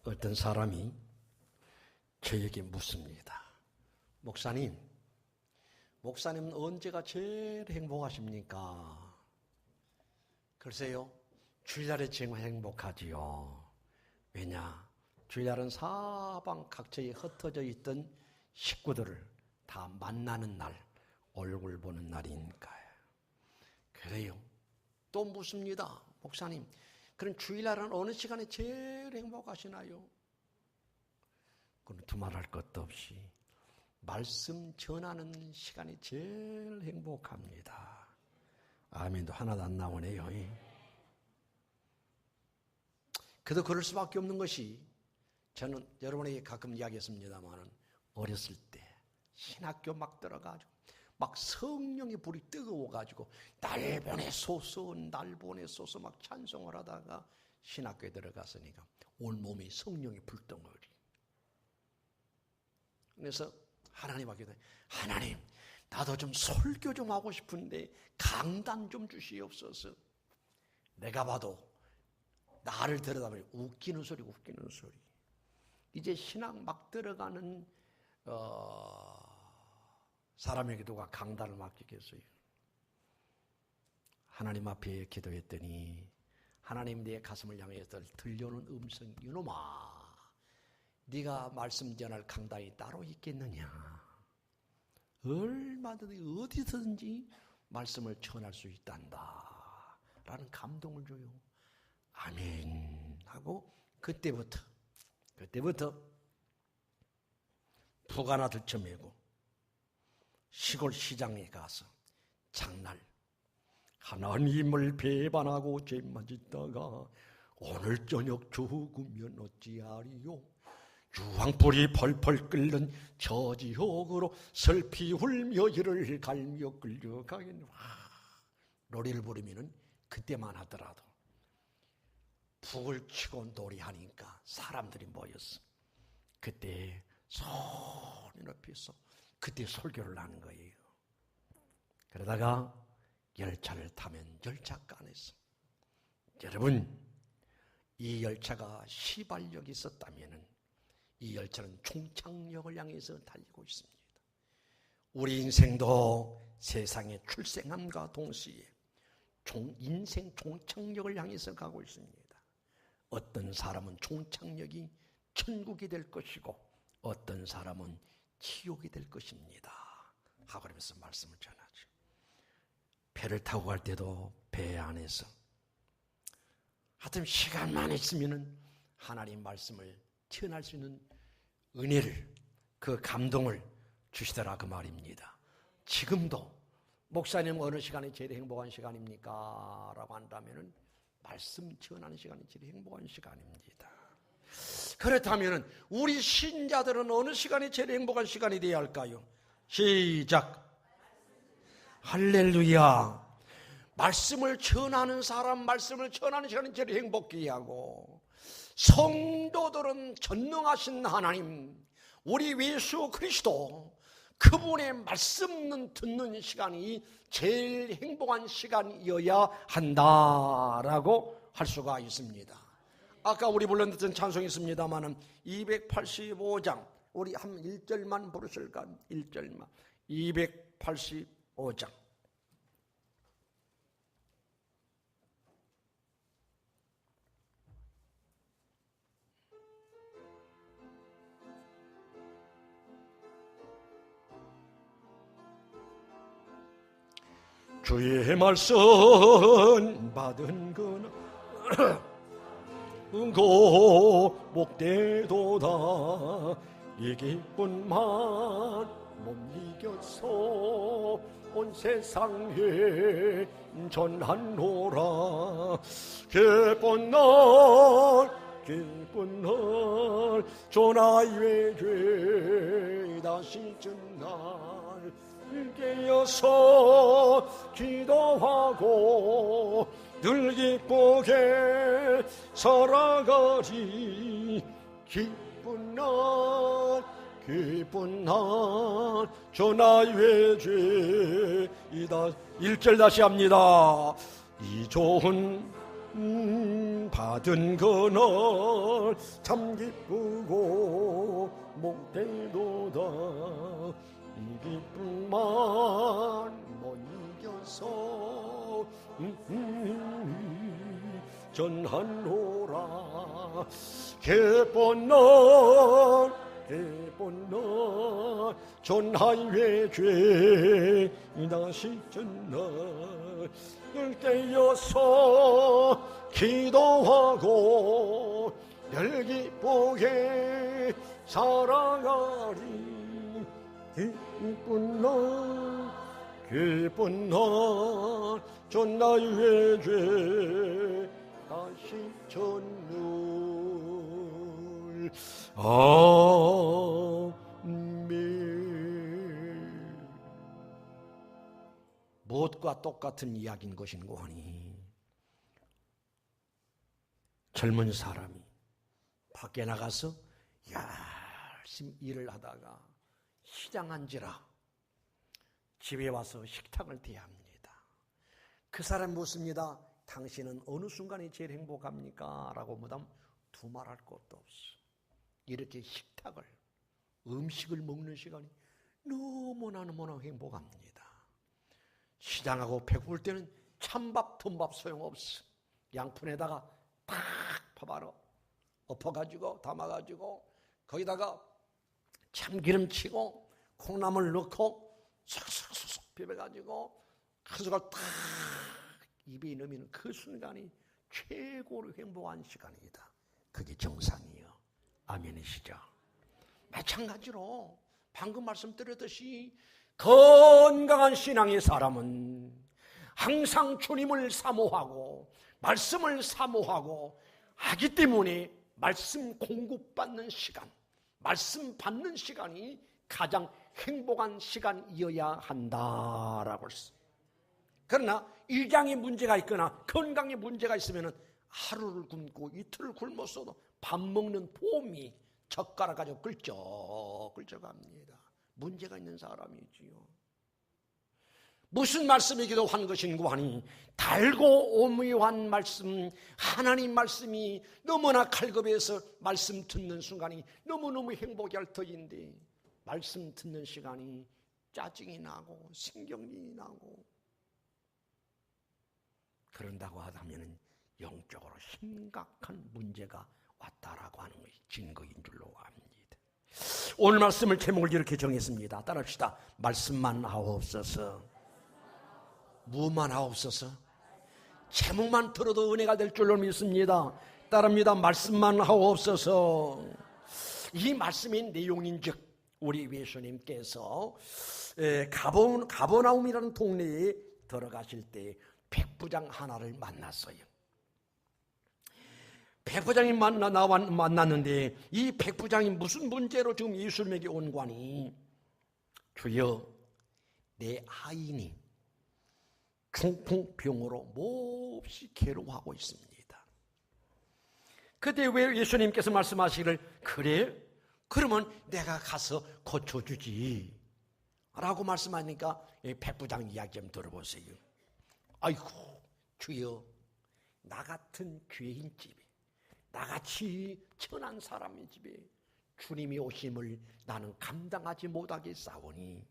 어떤 사람이 저에게 묻습니다. 목사님은 언제가 제일 행복하십니까? 글쎄요, 주일날에 정말 행복하지요. 왜냐? 주일날은 사방 각처에 흩어져 있던 식구들을 다 만나는 날, 얼굴 보는 날이니까요. 그래요. 또 묻습니다. 목사님, 그럼 주일날은 어느 시간에 제일 행복하시나요? 그건 두말할 것도 없이 말씀 전하는 시간이 제일 행복합니다. 아멘도 하나도 안 나오네요. 그래도 그럴 수밖에 없는 것이, 저는 여러분에게 가끔 이야기했습니다만 어렸을 때 신학교 막 들어가지고 막 성령의 불이 뜨거워가지고 날 보내소서 막 찬송을 하다가 신학교에 들어갔으니까 온 몸이 성령의 불덩어리. 그래서 하나님 앞에 하나님, 나도 좀 설교 좀 하고 싶은데 강단 좀 주시옵소서. 내가 봐도 나를 들여다보니 웃기는 소리. 이제 신앙 막 들어가는 사람에게 누가 강단을 맡기겠어요? 하나님 앞에 기도했더니 하나님 내 가슴을 향해서 들려오는 음성, 이놈아, 네가 말씀 전할 강단이 따로 있겠느냐? 얼마든지 어디서든지 말씀을 전할 수 있단다 라는 감동을 줘요. 아멘 하고 그때부터 북 하나 들쳐매고 시골 시장에 가서 장날 하나님을 배반하고 죄만 짓다가 오늘 저녁 죽으면 어찌하리요? 유황불이 펄펄 끓는 저 지옥으로 슬피 울며 이를 갈며 끌려가겠노라. 노래를 부르면은 그때만 하더라도 북을 치고 노래하니까 사람들이 모였어. 그때 손이 높여서 그때 설교를 하는 거예요. 그러다가 열차를 타면 열차간에서, 여러분, 이 열차가 시발역이 있었다면 이 열차는 종착역을 향해서 달리고 있습니다. 우리 인생도 세상의 출생함과 동시에 인생 종착역을 향해서 가고 있습니다. 어떤 사람은 종착역이 천국이 될 것이고 어떤 사람은 지옥이 될 것입니다 하고 그러면서 말씀을 전하죠. 배를 타고 갈 때도 배 안에서 하여튼 시간만 있으면 하나님 말씀을 전할 수 있는 은혜를, 그 감동을 주시더라 그 말입니다. 지금도 목사님 어느 시간이 제일 행복한 시간입니까? 라고 한다면 말씀 전하는 시간이 제일 행복한 시간입니다. 그렇다면 우리 신자들은 어느 시간이 제일 행복한 시간이 되어야 할까요? 시작. 할렐루야. 말씀을 전하는 사람, 말씀을 전하는 시간이 제일 행복해야 하고, 성도들은 전능하신 하나님, 우리 예수 그리스도, 그분의 말씀을 듣는 시간이 제일 행복한 시간이어야 한다라고 할 수가 있습니다. 아까 우리 불렀던 찬송이 있습니다만은 285장, 우리 한 1절만 부르실까? 1절만. 285장. 주의 말씀 받은 그나 목대도다. 이 기쁨만 못 이겨서 온 세상에 전하노라. 기쁜 날 전하의 죄 다시 전날 깨어서 기도하고 늘 기쁘게 살아가리. 기쁜 날 전하의 죄이다. 1절 다시 합니다. 이 좋은 받은 그날 참 기쁘고 목대도다. 이 기쁨만 못 이겨서 전하노라. 기쁜 날 전하의 죄 다시 전날 때여서 기도하고 늘 기쁘게 살아가리. 기쁜 날 전하의 죄 다시 전날. 아멘. 무엇과 똑같은 이야기인 것인고 하니, 젊은 사람이 밖에 나가서 열심히 일을 하다가 시장 앉으라 집에 와서 식탁을 대합니다. 그 사람이 묻습니다. 당신은 어느 순간이 제일 행복합니까? 라고 묻으면 두말할 것도 없어. 이렇게 식탁을, 음식을 먹는 시간이 너무나 행복합니다. 시장하고 배고플 때는 찬밥, 텀밥 소용없어. 양푼에다가 팍 퍼바로 엎어가지고 담아가지고 거기다가 참기름 치고 콩나물 넣고 쏙쏙쏙 비벼가지고 그 숟갈 탁 입에 넣으면 그 순간이 최고로 행복한 시간이다. 그게 정상이에요. 아멘이시죠? 마찬가지로 방금 말씀드렸듯이 건강한 신앙의 사람은 항상 주님을 사모하고 말씀을 사모하고 하기 때문에 말씀 공급받는 시간, 말씀 받는 시간이 가장 행복한 시간이어야 한다라고 했어요. 그러나 일장에 문제가 있거나 건강에 문제가 있으면 하루를 굶고 이틀을 굶었어도 밥 먹는 폼이 젓가락 가지고 끌적끌적합니다. 문제가 있는 사람이지요. 무슨 말씀이기도 한 것인고 하니 달고 오묘한 말씀, 하나님 말씀이 너무나 칼급해서 말씀 듣는 순간이 너무너무 행복이 할 터인데 말씀 듣는 시간이 짜증이 나고 신경이 나고 그런다고 하다면 영적으로 심각한 문제가 왔다라고 하는 것이 증거인 줄로 압니다. 오늘 말씀을 제목을 이렇게 정했습니다. 따라합시다. 말씀만 하옵소서. 무엇만 하옵소서? 제목만 들어도 은혜가 될 줄로 믿습니다. 따릅니다. 말씀만 하옵소서. 이 말씀의 내용인즉 우리 예수님께서 가버나움이라는 동네에 들어가실 때 백부장 하나를 만났어요. 백부장이 만났는데 이 백부장이 무슨 문제로 지금 예수님에게 온 거니? 주여, 내 아인이 중풍병으로 몹시 괴로워하고 있습니다. 그때 왜 예수님께서 말씀하시기를 그래? 그러면 내가 가서 고쳐주지 라고 말씀하니까 백부장 이야기 좀 들어보세요. 아이고 주여, 나 같은 죄인 집에 나같이 천한 사람의 집에 주님이 오심을 나는 감당하지 못하겠사오니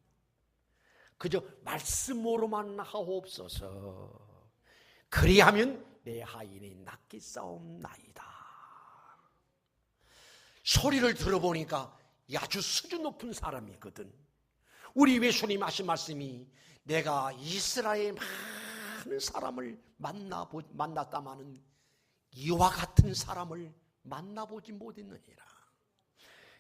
그저 말씀으로만 하옵소서. 그리하면 내 하인이 낫겠사옵나이다. 소리를 들어보니까 아주 수준 높은 사람이거든. 우리 예수님 하신 말씀이 내가 이스라엘 많은 사람을 만났다마는 이와 같은 사람을 만나보지 못했느니라.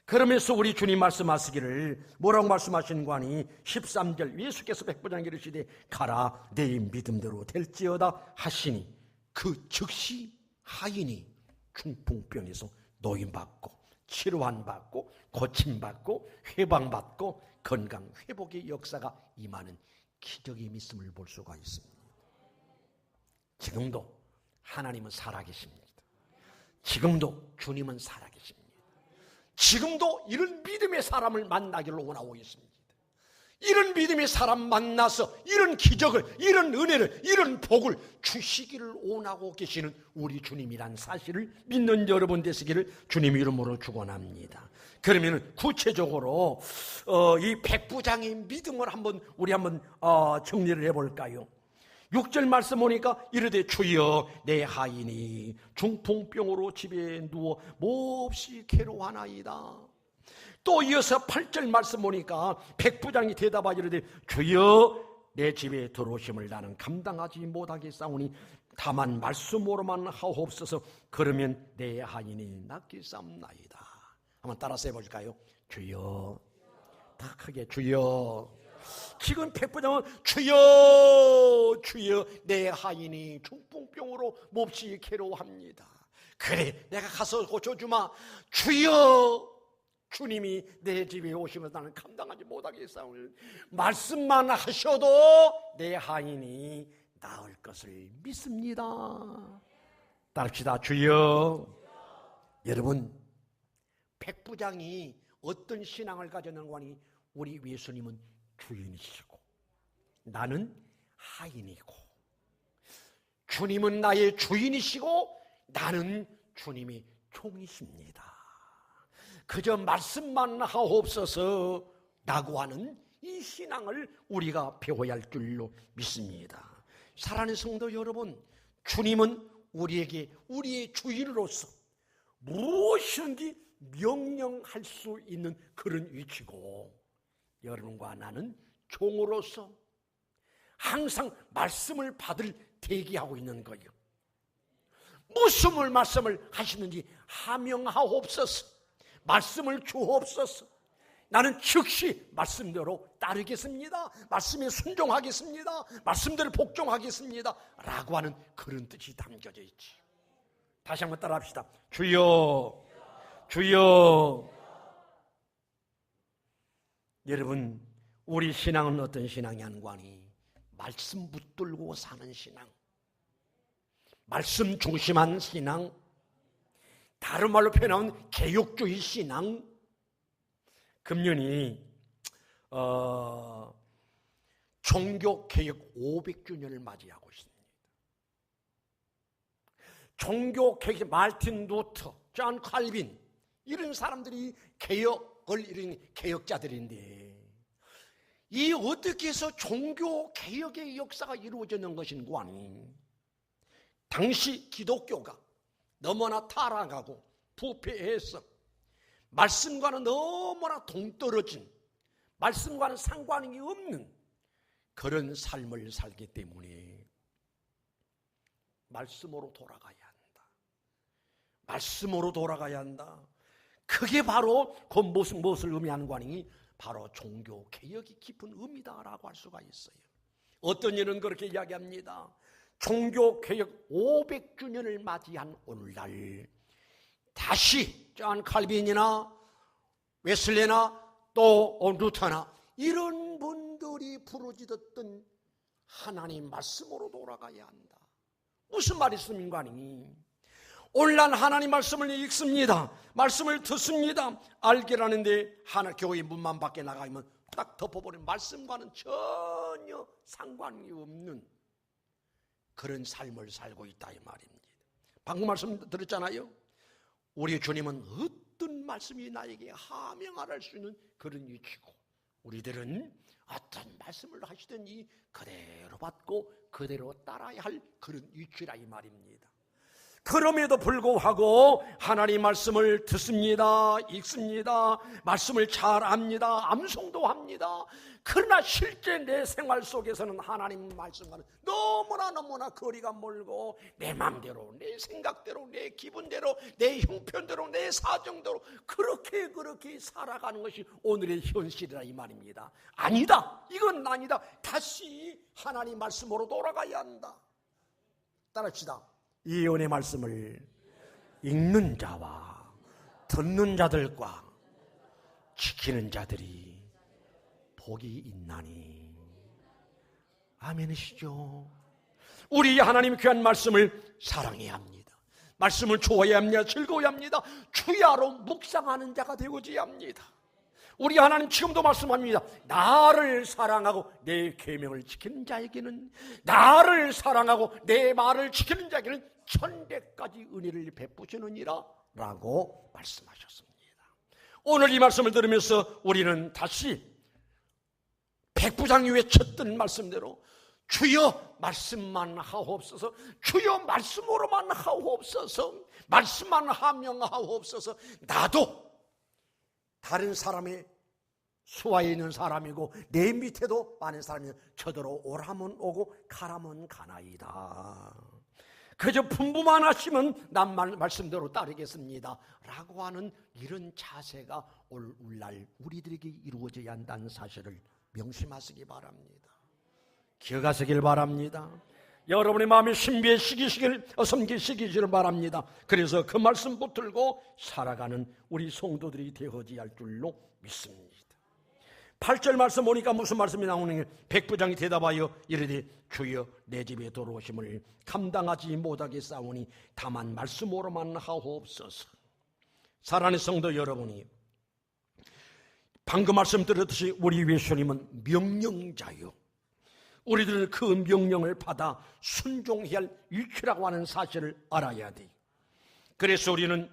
그러면서 우리 주님 말씀하시기를 뭐라고 말씀하시는 거 아니? 13절 예수께서 백부장에게 이르시되 가라 내 믿음대로 될지어다 하시니 그 즉시 하인이 중풍병에서 노임받고 치료받고 고침받고 회방받고 건강 회복의 역사가 임하는 기적의 믿음을 볼 수가 있습니다. 지금도 하나님은 살아계십니다. 지금도 주님은 살아계십니다. 지금도 이런 믿음의 사람을 만나기를 원하고 있습니다. 이런 믿음의 사람 만나서 이런 기적을, 이런 은혜를, 이런 복을 주시기를 원하고 계시는 우리 주님이란 사실을 믿는 여러분 되시기를 주님 이름으로 축원합니다. 그러면 구체적으로 이 백부장의 믿음을 우리 한번 정리를 해볼까요? 6절 말씀 보니까 이르되 주여 내 하인이 중풍병으로 집에 누워 몹시 괴로워하나이다. 또 이어서 8절 말씀 보니까 백부장이 대답하여 이르되 주여 내 집에 들어오심을 나는 감당하지 못하겠사오니 다만 말씀으로만 하옵소서. 그러면 내 하인이 낫겠사옵나이다. 한번 따라서 해볼까요? 주여. 다 크게 주여. 지금 백부장은 주여 주여 내 하인이 중풍병으로 몹시 괴로워합니다. 그래 내가 가서 고쳐주마. 주여 주님이 내 집에 오시면 나는 감당하지 못하겠사오니 말씀만 하셔도 내 하인이 나을 것을 믿습니다. 따릅시다. 주여. 여러분 백부장이 어떤 신앙을 가졌는가 하니 우리 예수님은 주인이시고 나는 하인이고 주님은 나의 주인이시고 나는 주님의 종이십니다. 그저 말씀만 하옵소서 라고 하는 이 신앙을 우리가 배워야 할 줄로 믿습니다. 사랑하는 성도 여러분, 주님은 우리에게 우리의 주인으로서 무엇이든지 명령할 수 있는 그런 위치고 여러분과 나는 종으로서 항상 말씀을 받을 대기하고 있는 거예요. 무슨 말씀을 하시는지 하명하옵소서. 말씀을 주옵소서. 나는 즉시 말씀대로 따르겠습니다. 말씀에 순종하겠습니다. 말씀대로 복종하겠습니다. 라고 하는 그런 뜻이 담겨져 있지. 다시 한번 따라합시다. 주여 주여. 여러분 우리 신앙은 어떤 신앙이 한관이 말씀 붙들고 사는 신앙, 말씀 중심한 신앙, 다른 말로 표현하면 개혁주의 신앙. 금년이 종교개혁 500주년을 맞이하고 있습니다. 종교개혁 마르틴 루터, 존 칼빈 이런 사람들이 개혁을 이룬 개혁자들인데 이 어떻게 해서 종교개혁의 역사가 이루어지는 것인가 하니 당시 기독교가 너무나 타락하고 부패해서 말씀과는 너무나 동떨어진, 말씀과는 상관이 없는 그런 삶을 살기 때문에 말씀으로 돌아가야 한다. 말씀으로 돌아가야 한다. 그게 바로 그 무엇을 의미하는 거니? 바로 종교개혁이 깊은 의미다라고 할 수가 있어요. 어떤 이는 그렇게 이야기합니다. 종교개혁 500주년을 맞이한 오늘날 다시 존 칼빈이나 웨슬레나 또 루터나 이런 분들이 부르짖었던 하나님 말씀으로 돌아가야 한다. 무슨 말이 있습니까? 오늘날 하나님 말씀을 읽습니다. 말씀을 듣습니다. 알기라는데 교회 문만 밖에 나가면 딱 덮어버린 말씀과는 전혀 상관이 없는 그런 삶을 살고 있다 이 말입니다. 방금 말씀 들었잖아요. 우리 주님은 어떤 말씀이 나에게 하명할 수 있는 그런 위치고 우리들은 어떤 말씀을 하시든지 그대로 받고 그대로 따라야 할 그런 위치라 이 말입니다. 그럼에도 불구하고 하나님 말씀을 듣습니다. 읽습니다. 말씀을 잘 압니다. 암송도 합니다. 그러나 실제 내 생활 속에서는 하나님 말씀과는 너무나 거리가 멀고 내 마음대로, 내 생각대로, 내 기분대로, 내 형편대로, 내 사정대로 그렇게 살아가는 것이 오늘의 현실이라 이 말입니다. 아니다. 이건 아니다. 다시 하나님 말씀으로 돌아가야 한다. 따라합시다. 이 은혜의 말씀을 읽는 자와 듣는 자들과 지키는 자들이 복이 있나니. 아멘이시죠? 우리 하나님 귀한 말씀을 사랑해야 합니다. 말씀을 좋아해야 합니다. 즐거워야 합니다. 주야로 묵상하는 자가 되고자 합니다. 우리 하나님 지금도 말씀합니다. 나를 사랑하고 내 계명을 지키는 자에게는, 나를 사랑하고 내 말을 지키는 자에게는 천대까지 은혜를 베푸시느니라 라고 말씀하셨습니다. 오늘 이 말씀을 들으면서 우리는 다시 백부장이 외쳤던 말씀대로 주여 말씀만 하옵소서, 주여 말씀으로만 하옵소서, 말씀만 하명하옵소서. 나도 다른 사람의 수하에 있는 사람이고 내 밑에도 많은 사람이 저더러 오라면 오고 가라면 가나이다. 그저 분부만 하시면 난 말씀대로 따르겠습니다 라고 하는 이런 자세가 오늘날 우리들에게 이루어져야 한다는 사실을 명심하시기 바랍니다. 기억하시길 바랍니다. 여러분의 마음이 섬기시기를 바랍니다. 그래서 그 말씀 붙들고 살아가는 우리 성도들이 되어져야 할 줄로 믿습니다. 8절 말씀 보니까 무슨 말씀이 나오는 게, 백부장이 대답하여 이르되 주여 내 집에 들어오심을 감당하지 못하겠사오니 다만 말씀으로만 하옵소서. 사랑하는 성도 여러분이, 방금 말씀 드렸듯이 우리 예수님은 명령자요, 우리들은 그 명령을 받아 순종해야 할 일치라고 하는 사실을 알아야 돼요. 그래서 우리는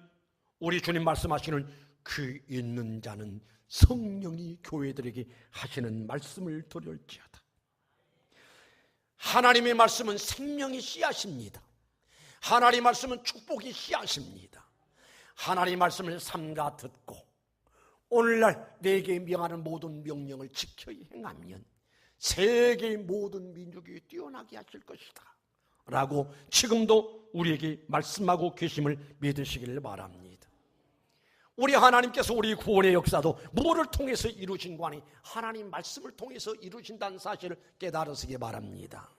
우리 주님 말씀하시는 그 있는 자는 성령이 교회들에게 하시는 말씀을 들을지어다. 하나님의 말씀은 생명의 씨앗입니다. 하나님의 말씀은 축복의 씨앗입니다. 하나님의 말씀을 삼가 듣고 오늘날 내게 명하는 모든 명령을 지켜 행하면 세계의 모든 민족이 뛰어나게 하실 것이다 라고 지금도 우리에게 말씀하고 계심을 믿으시기를 바랍니다. 우리 하나님께서 우리 구원의 역사도 무엇을 통해서 이루신 거 아니 하나님 말씀을 통해서 이루신다는 사실을 깨달으시기 바랍니다.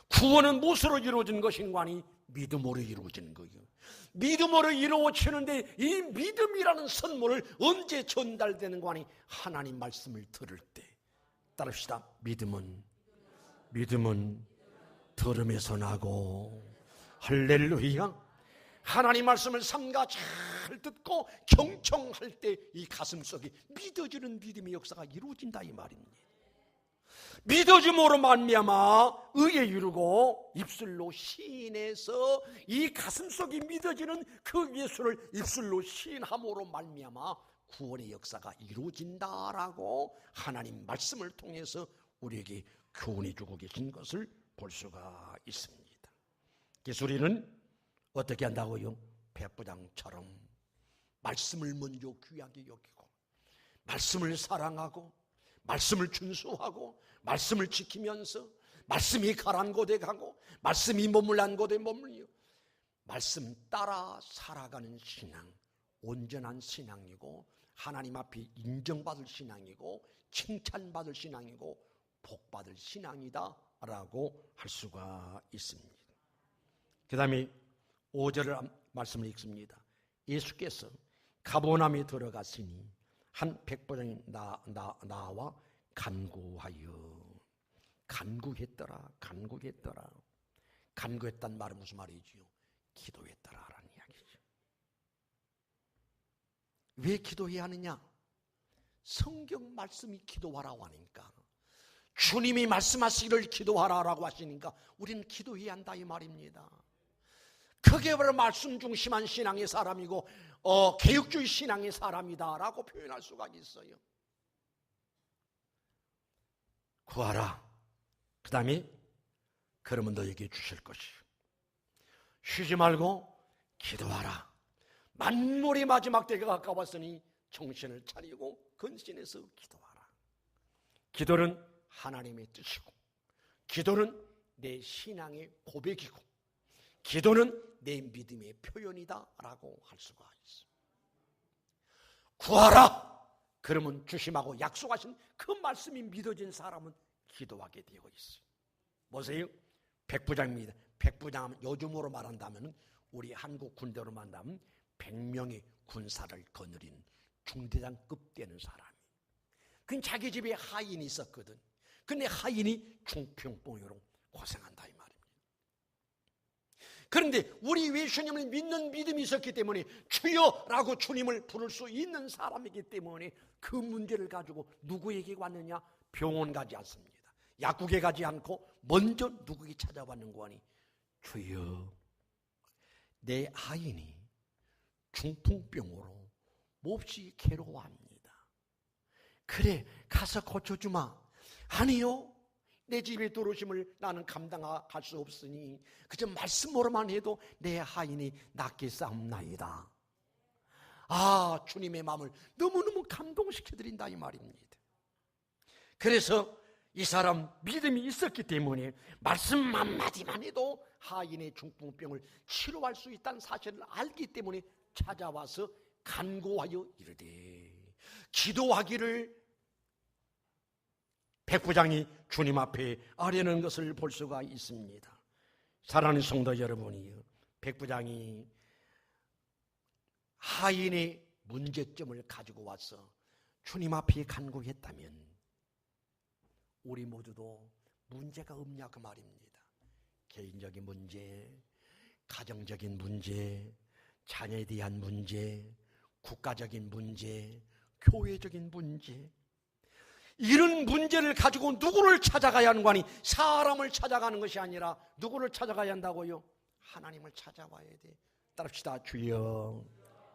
구원은 무엇으로 이루어진 것인가 하니 믿음으로 이루어지는 거예요. 믿음으로 이루어지는데 이 믿음이라는 선물을 언제 전달되는 거 하니 하나님 말씀을 들을 때. 따릅시다. 믿음은 들음에서 나고. 할렐루야. 하나님 말씀을 삼가 잘 듣고 경청할 때 이 가슴속에 믿어지는 믿음의 역사가 이루어진다 이 말입니다. 믿어짐으로 말미암아 의에 이르고 입술로 시인해서 이 가슴속에 믿어지는 그 예수를 입술로 시인함으로 말미암아 구원의 역사가 이루어진다라고 하나님 말씀을 통해서 우리에게 교훈해 주고 계신 것을 볼 수가 있습니다. 그래서 우리는 어떻게 한다고요? 백부장처럼 말씀을 먼저 귀하게 여기고 말씀을 사랑하고 말씀을 준수하고 말씀을 지키면서 말씀이 가란 곳에 가고 말씀이 머물란 곳에 머물려 말씀 따라 살아가는 신앙, 온전한 신앙이고 하나님 앞에 인정받을 신앙이고 칭찬받을 신앙이고 복받을 신앙이다 라고 할 수가 있습니다. 그 다음에 5절 말씀을 읽습니다. 예수께서 가버나움에 들어갔으니 한 백부장이 나와 간구했더라. 간구했단 말은 무슨 말이지요? 기도했더라라는 이야기죠. 왜 기도해야 하느냐? 성경 말씀이 기도하라고 하니까, 주님이 말씀하시기를 기도하라라고 하시니까 우리는 기도해야 한다 이 말입니다. 그게 바로 말씀 중심한 신앙의 사람이고 개혁주의 신앙의 사람이다라고 표현할 수가 있어요. 구하라. 그 다음에 그러면 너에게 주실 것이요. 쉬지 말고 기도하라. 만물의 마지막 때가 가까웠으니 정신을 차리고 근신해서 기도하라. 기도는 하나님의 뜻이고, 기도는 내 신앙의 고백이고, 기도는 내 믿음의 표현이다라고 할 수가 있어요. 구하라. 그러면 주심하고 약속하신 그 말씀이 믿어진 사람은 기도하게 되어 있어요. 보세요. 백부장입니다. 백부장은 요즘으로 말한다면 우리 한국 군대로 말한다면 100명의 군사를 거느린 중대장급 되는 사람이. 그 자기 집에 하인이 있었거든. 근데 하인이 중풍병으로 고생한다 이 말입니다. 그런데 우리 왜 주님을 믿는 믿음이 있었기 때문에 주여라고 주님을 부를 수 있는 사람이기 때문에 그 문제를 가지고 누구에게 왔느냐? 병원 가지 않습니다. 약국에 가지 않고 먼저 누구에게 찾아왔는 거니? 주여, 내 아이니 중풍병으로 몹시 괴로워합니다. 그래, 가서 고쳐주마. 아니요, 내 집에 들어오심을 나는 감당할 수 없으니 그저 말씀으로만 해도 내 하인이 낫게 싸움나이다. 아, 주님의 마음을 너무너무 감동시켜드린다 이 말입니다. 그래서 이 사람 믿음이 있었기 때문에 말씀 한마디만 해도 하인의 중풍병을 치료할 수 있다는 사실을 알기 때문에 찾아와서 간구하여 이르되, 기도하기를 백부장이 주님 앞에 아뢰는 것을 볼 수가 있습니다. 사랑하는 성도 여러분이요, 백부장이 하인의 문제점을 가지고 와서 주님 앞에 간구했다면 우리 모두도 문제가 없냐 그 말입니다. 개인적인 문제, 가정적인 문제, 자녀에 대한 문제, 국가적인 문제, 교회적인 문제, 이런 문제를 가지고 누구를 찾아가야 하는 거 아니? 사람을 찾아가는 것이 아니라 누구를 찾아가야 한다고요? 하나님을 찾아와야 돼. 따릅시다. 주여.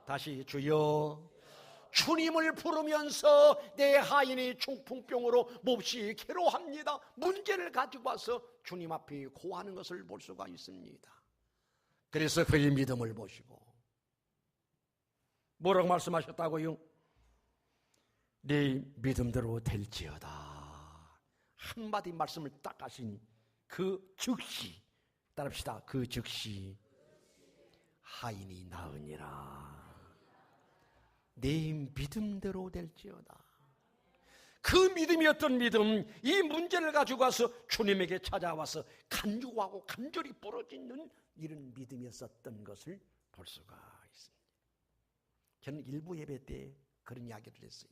다시 주여. 주님을 부르면서 내 하인이 중풍병으로 몹시 괴로워합니다. 문제를 가지고 와서 주님 앞에 고하는 것을 볼 수가 있습니다. 그래서 그의 믿음을 보시고 뭐라고 말씀하셨다고요? 네 믿음대로 될지어다. 한마디 말씀을 딱 하신 그 즉시, 따릅시다. 그 즉시 하인이 나으니라. 네 믿음대로 될지어다. 그 믿음이 어떤 믿음? 이 문제를 가지고 와서 주님에게 찾아와서 간구하고 간절히 부르짖는 이런 믿음이었었던 것을 볼 수가 있습니다. 저는 일부 예배 때 그런 이야기를 했어요.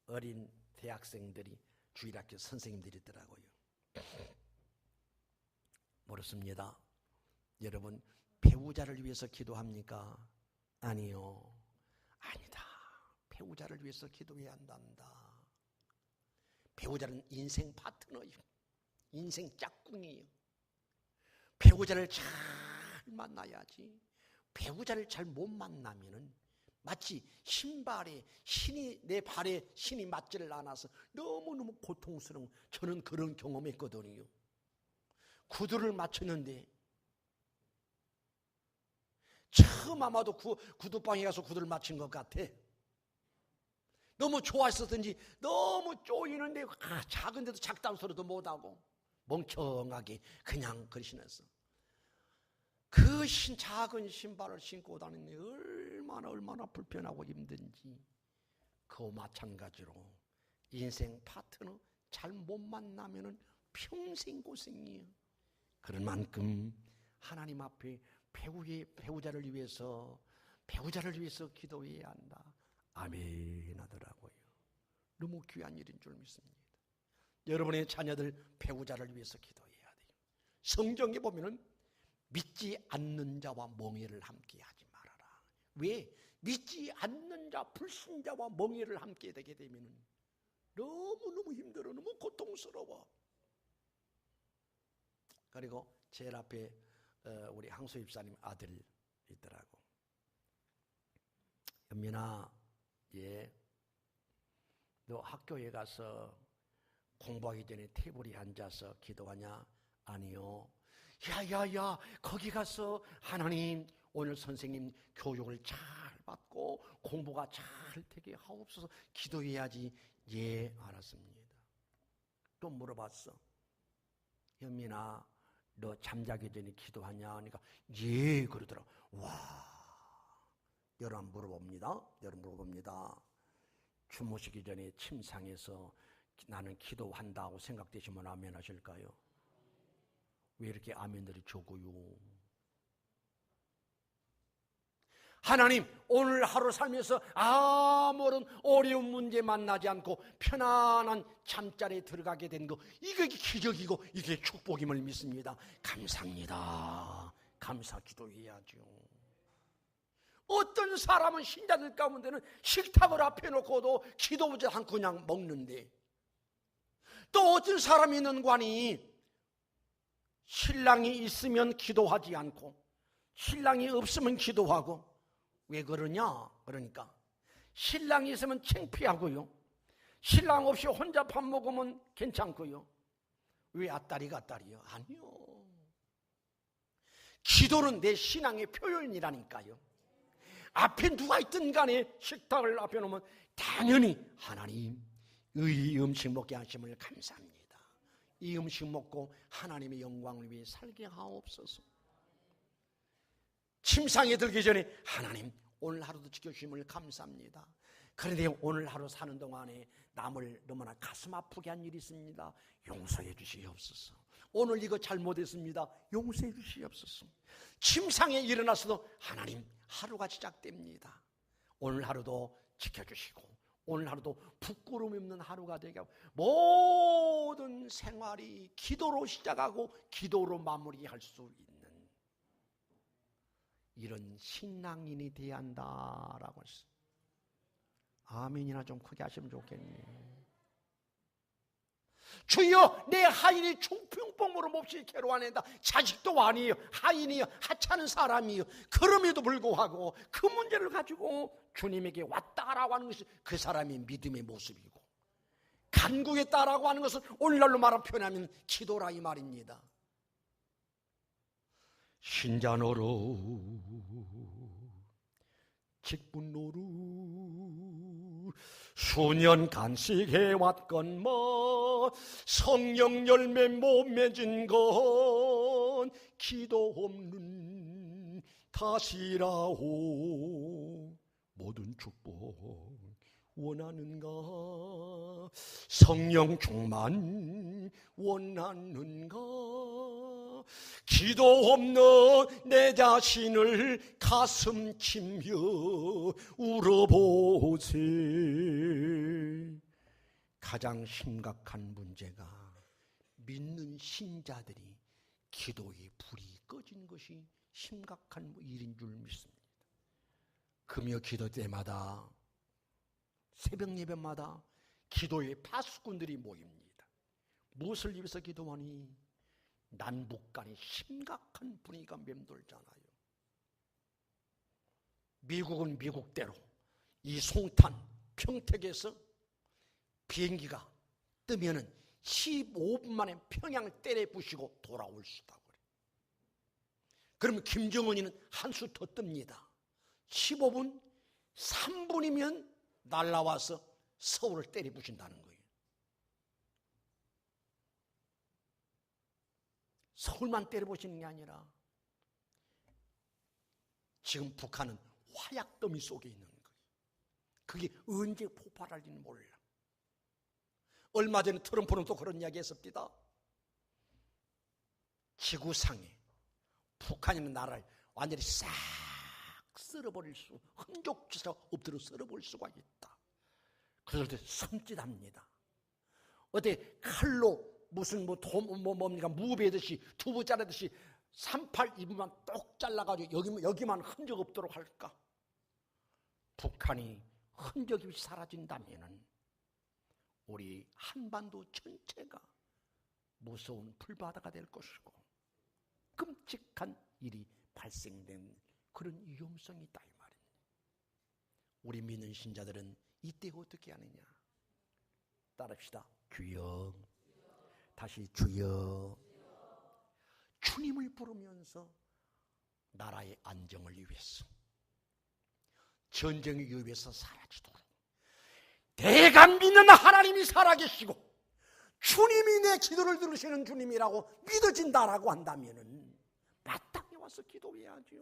어린 대학생들이 주일학교 선생님들이 있더라고요. 물었습니다. 여러분, 배우자를 위해서 기도합니까? 아니요. 아니다. 배우자를 위해서 기도해야 한단다. 배우자는 인생 파트너예요. 인생 짝꿍이에요. 배우자를 잘 만나야지. 배우자를 잘 못 만나면은 마치 신발에 신이, 내 발에 신이 맞지를 않아서 너무너무 고통스러운, 저는 그런 경험했거든요. 구두를 맞췄는데 처음 아마도 구두방에 가서 구두를 맞춘 것 같아. 너무 좋아했었든지 너무 쪼이는데 작은데도 작다는 소리도 못하고 멍청하게 그냥 그리 신었어. 그 작은 신발을 신고 다니는 얼마나 불편하고 힘든지. 그와 마찬가지로 인생 파트너 잘 못 만나면 평생 고생이에요. 그런 만큼 하나님 앞에 배우자를 위해서 기도해야 한다. 아멘 하더라고요. 너무 귀한 일인 줄 믿습니다. 여러분의 자녀들 배우자를 위해서 기도해야 돼요. 성경에 보면은 믿지 않는 자와 멍에를 함께 하지 말아라. 왜? 믿지 않는 자, 불신자와 멍에를 함께 되게 되면 너무너무 힘들어, 너무 고통스러워. 그리고 제일 앞에 우리 항소 집사님 아들 있더라고. 연민아, 너 학교에 가서 공부하기 전에 테이블에 앉아서 기도하냐? 아니요. 야야야, 거기 가서 하나님 오늘 선생님 교육을 잘 받고 공부가 잘 되게 하옵소서 기도해야지. 예, 알았습니다. 또 물어봤어. 현민아, 너 잠자기 전에 기도하냐? 하니까 예 그러더라. 와, 여러분 물어봅니다. 주무시기 전에 침상에서 나는 기도한다고 생각되시면 아멘 하실까요? 왜 이렇게 아멘들이 적어요? 하나님, 오늘 하루 살면서 아무런 어려운 문제 만나지 않고 편안한 잠자리에 들어가게 된 거, 이게 기적이고 이게 축복임을 믿습니다. 감사합니다. 감사 기도해야죠. 어떤 사람은 신자들 가운데는 식탁을 앞에 놓고도 기도하지 않고 그냥 먹는데, 또 어떤 사람이 있는 관이 신랑이 있으면 기도하지 않고 신랑이 없으면 기도하고. 왜 그러냐? 그러니까 신랑이 있으면 창피하고요, 신랑 없이 혼자 밥 먹으면 괜찮고요. 왜 앞다리가 딸이요? 아니요. 기도는 내 신앙의 표현이라니까요. 앞에 누가 있든 간에 식탁을 앞에 놓으면 당연히 하나님, 이 음식 먹게 하심을 감사합니다. 이 음식 먹고 하나님의 영광을 위해 살게 하옵소서. 침상에 들기 전에 하나님, 오늘 하루도 지켜주심을 감사합니다. 그런데 오늘 하루 사는 동안에 남을 너무나 가슴 아프게 한 일이 있습니다. 용서해 주시옵소서. 오늘 이거 잘못했습니다. 용서해 주시옵소서. 침상에 일어나서도 하나님, 하루가 시작됩니다. 오늘 하루도 지켜주시고 오늘 하루도 부끄러움 없는 하루가 되게 하고, 모든 생활이 기도로 시작하고 기도로 마무리할 수 있는 이런 신앙인이 되어야 한다라고 했어요. 아멘이나 좀 크게 하시면 좋겠네요. 주여, 내 하인이 중풍병으로 몹시 괴로워한다. 자식도 아니에요, 하인이요, 하찮은 사람이요. 그럼에도 불구하고 그 문제를 가지고 주님에게 왔다라고 하는 것이 그 사람의 믿음의 모습이고, 간구했다라고 하는 것은 오늘날로 말하면 표현하면 기도라 이 말입니다. 신자노루 직분노루 수년 간식해왔건만 성령 열매 못 맺은 건 기도 없는 탓이라오. 모든 축복 원하는가? 성령 충만 원하는가? 기도 없는 내 자신을 가슴 치며 울어보세. 가장 심각한 문제가 믿는 신자들이 기도의 불이 꺼진 것이 심각한 일인 줄 믿습니다. 금요 기도 때마다, 새벽 예배마다 기도의 파수꾼들이 모입니다. 무엇을 위해서 기도하니? 남북 간에 심각한 분위기가 맴돌잖아요. 미국은 미국대로 이 송탄 평택에서 비행기가 뜨면은 15분 만에 평양을 때려 부시고 돌아올 수 있다고 그래요. 그러면 김정은이는 한 수 더 뜹니다. 15분, 3분이면 날라와서 서울을 때려 부신다는 거예요. 서울만 때려 부시는 게 아니라 지금 북한은 화약더미 속에 있는 거예요. 그게 언제 폭발할지는 몰라. 얼마 전에 트럼프는 또 그런 이야기 했습니다. 지구상에 북한이라는 나라를 완전히 싹 쓸어버릴 수, 흔적조차 없도록 쓸어버릴 수가 있다. 그럴 때 섬찟합니다. 어때 칼로 무슨 뭡니까 무베듯이 두부 자르듯이 38, 2분만 똑 잘라가지고 여기만 흔적 없도록 할까? 북한이 흔적이 사라진다면은 우리 한반도 전체가 무서운 불바다가 될 것이고 끔찍한 일이 발생된 그런 위험성이 있다 이 말입니다. 우리 믿는 신자들은 이때 어떻게 하느냐? 따릅시다. 주여. 다시 주여. 주님을 부르면서 나라의 안정을 위해서, 전쟁을 위해서 사라지도록 내가 믿는 하나님이 살아계시고 주님이 내 기도를 들으시는 주님이라고 믿어진다라고 한다면은 마땅히 와서 기도해야죠.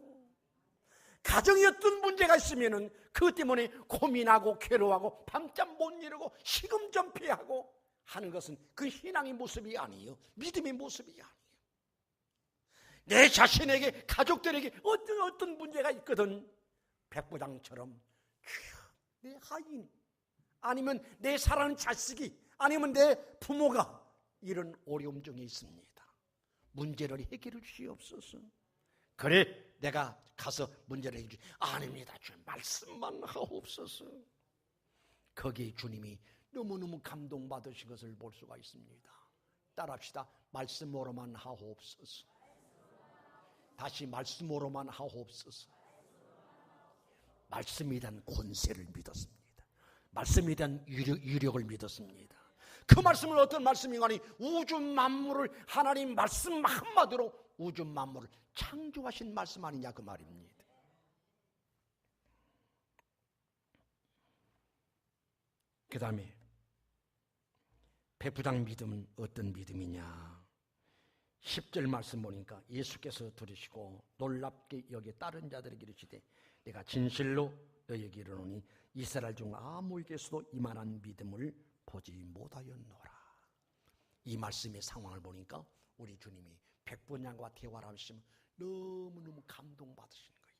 가정에 어떤 문제가 있으면은 그것 때문에 고민하고 괴로워하고 밤잠 못 이루고 시금전폐하고 하는 것은 그 신앙의 모습이 아니에요. 믿음의 모습이 아니에요. 내 자신에게, 가족들에게 어떤 문제가 있거든 백부장처럼 주여, 내 하인 아니면 내 사랑하는 자식이 아니면 내 부모가 이런 어려움 중에 있습니다. 문제를 해결해 주시옵소서. 그래, 내가 가서 문제를 해주지. 아닙니다, 주님, 말씀만 하옵소서. 거기에 주님이 너무너무 감동받으신 것을 볼 수가 있습니다. 따라합시다. 말씀으로만 하옵소서. 다시 말씀으로만 하옵소서. 말씀에 대한 권세를 믿었습니다. 말씀에 대한 유력을 믿었습니다. 그 말씀은 어떤 말씀인가니 우주 만물을 하나님 말씀 한마디로 우주 만물을 창조하신 말씀 아니냐 그 말입니다. 그 다음에 백부장 믿음은 어떤 믿음이냐. 10절 말씀 보니까 예수께서 들으시고 놀랍게 여기 다른 자들에게 이르시되 내가 진실로 너희에게 이르노니 이스라엘 중 아무에게서도 이만한 믿음을 보지 못하였노라. 이 말씀의 상황을 보니까 우리 주님이 백부장과 대화를 하시면 너무너무 감동받으시는 거예요.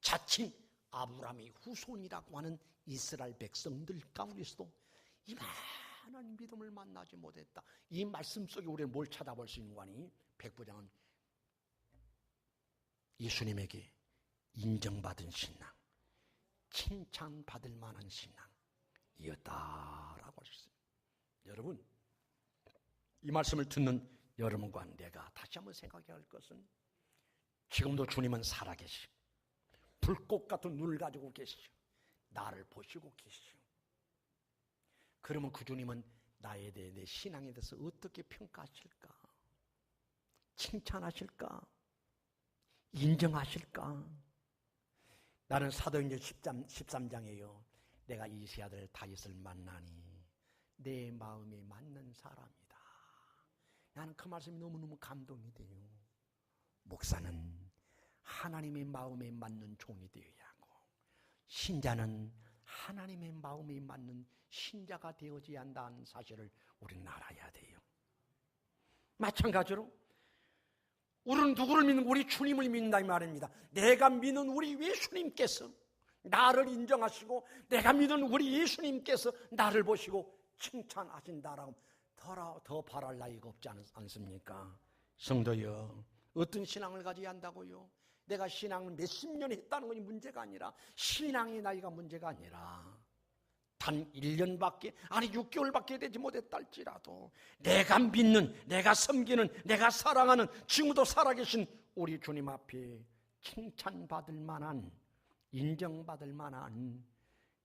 자칭 아브라함의 후손이라고 하는 이스라엘 백성들 가운데서도 이만한 믿음을 만나지 못했다. 이 말씀 속에 우리는 뭘 찾아볼 수 있는 거니? 백부장은 예수님에게 인정받은 신앙, 칭찬받을 만한 신앙이었다라고 하셨어요. 여러분, 이 말씀을 듣는 여러분과 내가 다시 한번 생각해야 할 것은 지금도 주님은 살아계시고 불꽃 같은 눈을 가지고 계시죠. 나를 보시고 계시죠. 그러면 그 주님은 나에 대해, 내 신앙에 대해서 어떻게 평가하실까? 칭찬하실까? 인정하실까? 나는 사도행전 13장에요. 내가 이 세 아들 다윗을 만나니 내 마음에 맞는 사람이다. 나는 그 말씀이 너무너무 감동이 돼요. 목사는 하나님의 마음에 맞는 종이 되어야 하고 신자는 하나님의 마음에 맞는 신자가 되어져야 한다는 사실을 우리는 알아야 돼요. 마찬가지로 우리는 누구를 믿는, 우리 주님을 믿는다 이 말입니다. 내가 믿는 우리 예수님께서 나를 인정하시고 내가 믿는 우리 예수님께서 나를 보시고 칭찬하신다라고 더 바랄 나위가 없지 않습니까? 성도여, 어떤 신앙을 가져야 한다고요? 내가 신앙을 몇십 년 했다는 것이 문제가 아니라 신앙의 나이가 문제가 아니라 단 1년밖에 아니 6개월밖에 되지 못했다 할지라도 내가 믿는, 내가 섬기는, 내가 사랑하는 지금도 살아계신 우리 주님 앞에 칭찬받을 만한, 인정받을 만한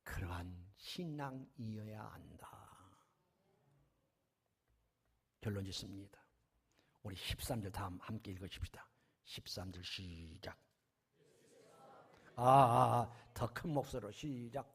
그러한 신앙이어야 한다. 결론 짓습니다. 우리 13절 다음 함께 읽으십시다. 13절 시작. 더 큰 목소리로 시작.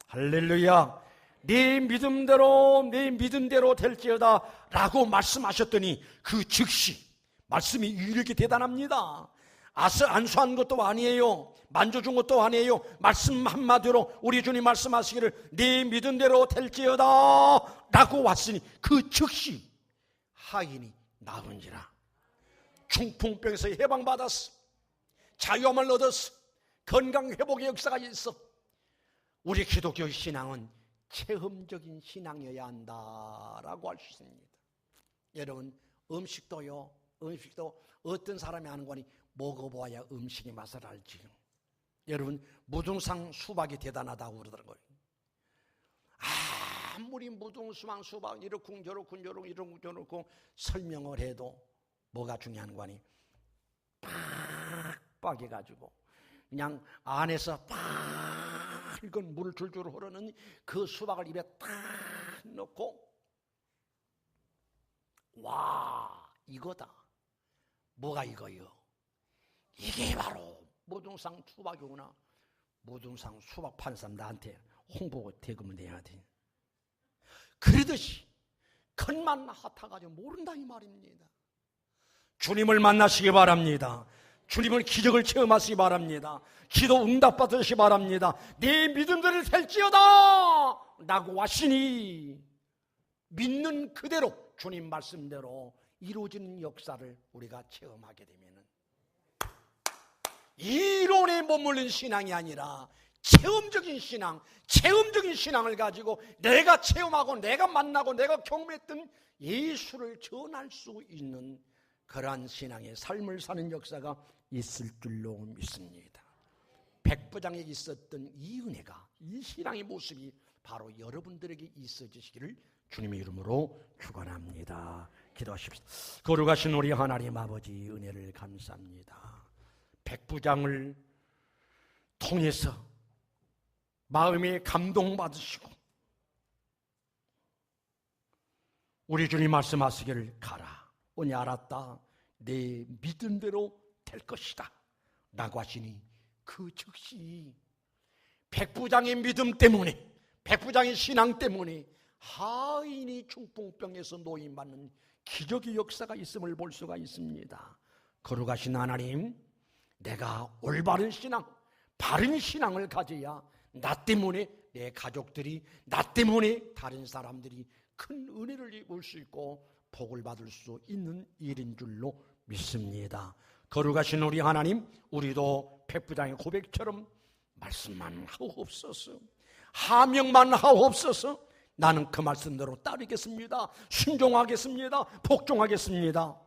할렐루야. 네 믿음대로 될지어다 라고 말씀하셨더니 그 즉시 말씀이 이렇게 대단합니다. 안수한 것도 아니에요. 만져준 것도 아니에요. 말씀 한마디로 우리 주님 말씀하시기를 네 믿음대로 될지어다 라고 왔으니 그 즉시 하인이 나은지라. 중풍병에서 해방받았어. 자유함을 얻었어. 건강회복의 역사가 있어. 우리 기독교 신앙은 체험적인 신앙이어야 한다라고 할 수 있습니다. 여러분, 음식도 어떤 사람이 하는 거니 먹어봐야 음식의 맛을 알지. 여러분, 무등산 수박이 대단하다고 그러더라고요. 아무리 무등산 수박 이렇쿵 저렇쿵 설명을 해도 뭐가 중요한 거니 빡빡 해가지고 그냥 안에서 밝은 물 줄줄 흐르는 그 수박을 입에 딱 넣고 와, 이거다. 뭐가 이거요? 이게 바로 무등산 수박이구나. 무등산 수박 파는 사람 나한테 홍보 대금을 내야 돼. 그러듯이 겉만 핫하가지고 모른다 이 말입니다. 주님을 만나시기 바랍니다. 주님을 기적을 체험하시기 바랍니다. 기도 응답받으시기 바랍니다. 내 믿음들을 될지어다 라고 하시니 믿는 그대로 주님 말씀대로 이루어지는 역사를 우리가 체험하게 되면 이론에 머무른 신앙이 아니라 체험적인 신앙을 가지고 내가 체험하고 내가 만나고 내가 경험했던 예수를 전할 수 있는 그러한 신앙의 삶을 사는 역사가 있을 줄로 믿습니다. 백부장에 있었던 이 은혜가, 이 신앙의 모습이 바로 여러분들에게 있어지시기를 주님의 이름으로 축원합니다. 기도하십시다. 거룩하신 우리 하나님 아버지, 은혜를 감사합니다. 백부장을 통해서 마음에 감동받으시고 우리 주님 말씀하시기를 가라. 오니 알았다. 내 믿음대로 될 것이다 라고 하시니 그 즉시 백부장의 믿음 때문에, 백부장의 신앙 때문에 하인이 중풍병에서 노임받는 기적의 역사가 있음을 볼 수가 있습니다. 거룩하신 하나님, 내가 올바른 신앙, 바른 신앙을 가져야 나 때문에 내 가족들이, 나 때문에 다른 사람들이 큰 은혜를 입을 수 있고 복을 받을 수 있는 일인 줄로 믿습니다. 거룩하신 우리 하나님, 우리도 백부장의 고백처럼 말씀만 하옵소서, 하명만 하옵소서. 나는 그 말씀대로 따르겠습니다. 순종하겠습니다. 복종하겠습니다.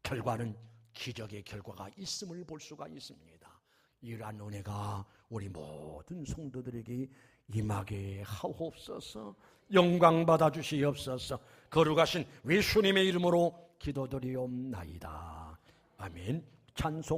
결과는 기적의 결과가 있음을 볼 수가 있습니다. 이러한 은혜가 우리 모든 성도들에게 임하게 하옵소서. 영광 받아 주시옵소서. 거룩하신 예수님의 이름으로 기도드리옵나이다. 아멘. 찬송.